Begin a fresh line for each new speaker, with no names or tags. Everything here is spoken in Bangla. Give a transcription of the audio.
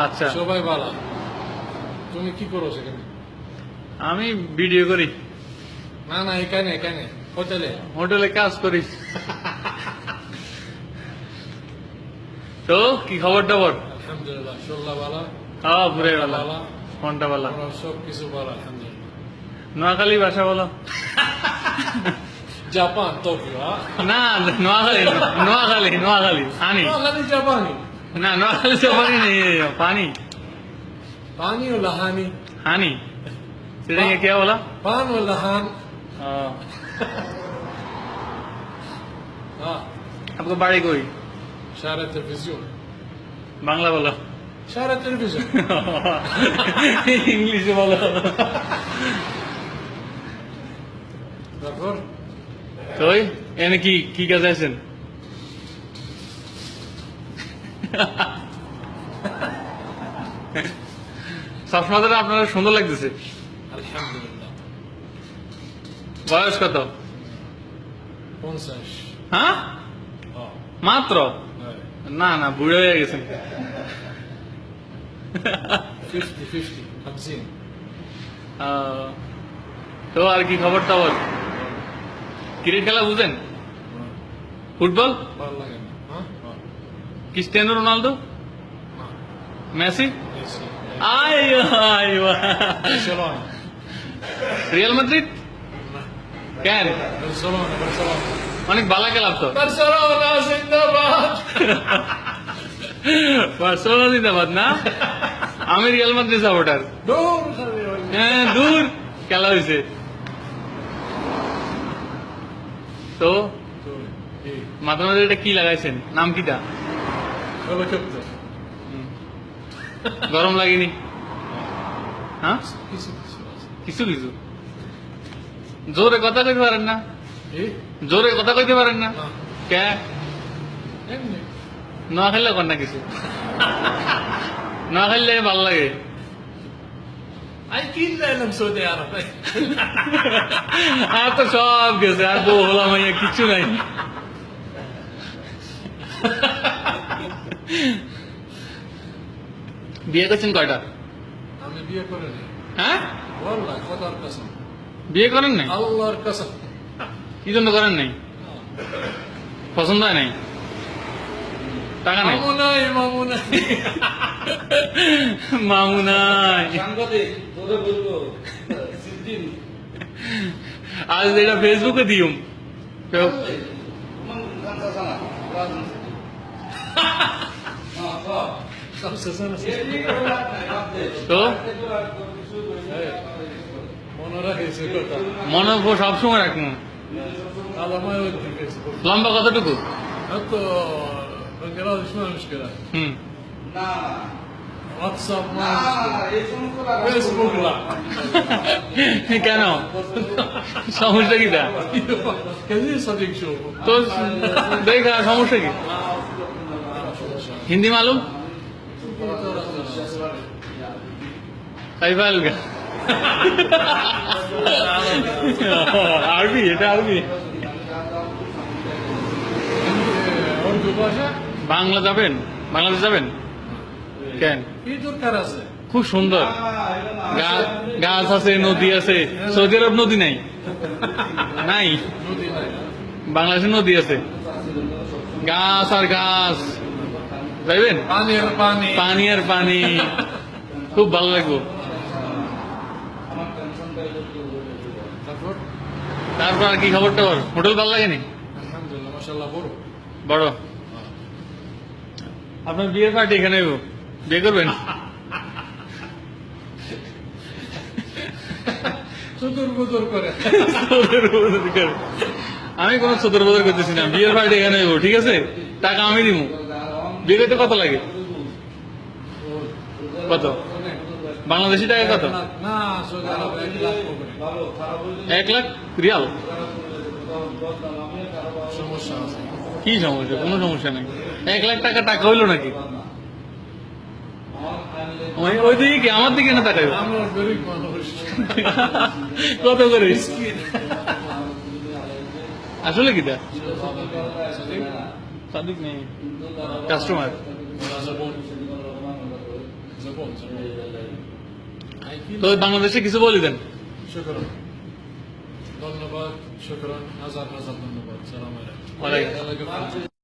আচ্ছা,
সবাই ভালো। তুমি কি করো সেখানে?
আমি ভিডিও করি,
না না, এখানে এখানে হোটেলে।
হোটেলে কাজ করি। তো কি খবর টবর?
আলহামদুলিল্লাহ, শোল্লা ভালো,
ঘুরে বেলা,
ভালো,
কোনটা বেলা?
আমরা সব কিছু ভালো আলহামদুলিল্লাহ।
নোয়াখালী ভাষা বলো।
Japan, Tokyo.
না, নোয়াখালী নোয়াখালী নোয়াখালী পানি।
নোয়াখালী জাপানি।
না, নোয়াখালী से पानी नहीं है, पानी
पानी और लहानी।
हानी। सीधे क्या बोला?
पान और लहान। हाँ,
आपको बाड़ी कोई
शारा टेलीविजन।
बांग्ला बोलो।
शारा टेलीविजन।
इंग्लिश बोलो।
তারপর
তো এনে কি কাজ আছেন? সবসময় তো আপনার সুন্দর লাগতেছে।
আলহামদুলিল্লাহ।
বয়স কত?
50।
হ্যাঁ,
হ্যাঁ,
মাত্র?
হ্যাঁ।
না না, বুড়ো হয়ে গেছেন।
50 50।
তো আর কি খবর টবর? ক্রিকেট খেলা বুঝেন? ফুটবল?
ভালো লাগে না। হ্যাঁ,
ক্রিস্টিয়ানো রোনালদো,
হ্যাঁ।
মেসি?
মেসি।
আইয়ো আইয়ো।
বার্সেলোনা।
Real Madrid?
না,
কেন?
Barcelona Barcelona.
অনেক ভালো খেলা তো।
বার্সেলোনা জিন্দাবাদ।
বার্সেলোনা জিন্দাবাদ না? আমি রিয়াল মাদ্রিদ সাপোর্টার।
দূর খালি ওই।
হ্যাঁ, দূর খেলা হয়েছে তো।
তো, এই
মাঝে মাঝে এটা কি লাগাইছেন, নাম কিটা?
হেলিকপ্টার।
গরম লাগেনি? হ্যাঁ,
কিছু কিছু আছে।
কিছু কিছু। জোরে কথা কইতে পারেন না?
এই
জোরে কথা কইতে পারেন না?
না,
কে?
এমনি।
নোয়া খেললে কর না কিছু। নোয়া খেললে ভালো লাগে।
আই কিনলে এলাম সৌদি আরব।
আর তো সব গেছে, আর বউ হলাম কিছু নাই। বিয়ে করছেন কয়টা?
আমি বিয়ে করিনি।
হ্যাঁ,
ওয়াল্লাহ খোদার কসম।
বিয়ে করেন নাই?
আল্লাহর কসম।
কি জন্য করেন নাই? পছন্দ হয় নাই? টাকা নাই?
মামু নাই, মামু নাই।
মামু নাই।
সাংবাদিক তোরে বলবো সিদ্দিন।
আজ এটা ফেসবুকে দিউম। তো
মনে রাখিস এই কথা।
মনে সবসময় রাখবো।
আলামায় ওই ফেসবুক।
লম্বা কতটুকু?
এত بنقرا شو المشكلة؟
হুম।
واتساب ما فيسبوك لا.
কেন, সমস্যা কিটা?
كثير صديق شوفه.
তো দেখা সমস্যা কি? হিন্দি মালুম? কাইফা আলগা? আরবি, এটা আরবি।
اردو باشا؟
বাংলা যাবেন? বাংলাদেশ যাবেন কেন?
في দরকার আছে।
খুব সুন্দর গাছ আছে, নদী আছে। সৌদি আরব নদী নাই? নাই,
নদী নাই।
বাংলাদেশে নদী আছে, গাছ আর গাছ। যাইবেন?
পানি আর পানি।
পানি আর পানি, খুব ভালো লাগবো।
তারপর
তারপর আর কি খবর টবর? হোটেল ভালো লাগেনি?
আলহামদুলিল্লাহ মাশাআল্লাহ বড়।
বড়। আপনার বিয়ের পার্টি এখানে হইবো। বিয়ে করবেন?
চতুর বুদুর করে।
আমি কোন সদর বদর করতেছি না, বিয়ের পার্টি এখানে হইবো, ঠিক আছে? টাকা আমি দিব। বিয়ে করতে কত লাগে? কত বাংলাদেশি টাকা? কত?
না সৌদি আরব 1 লাখ করে।
1 লাখ রিয়াল?
সমস্যা আছে।
কি সমস্যা? কোনো সমস্যা নেই। 1 লাখ টাকা টাকা হইলো নাকি? ওই দিকে কি আমার দিকে না তাকাইব?
আমরা গরিব মানুষ।
কত করে? আসলে কিটা সাদিক নেই, কাস্টমার। তো বাংলাদেশে কিছু বলে দেন।
শুকরান, ধন্যবাদ, শুকরান, হাজার হাজার ধন্যবাদ। সালাম আলাইকুম।
ওয়ালাইকুম।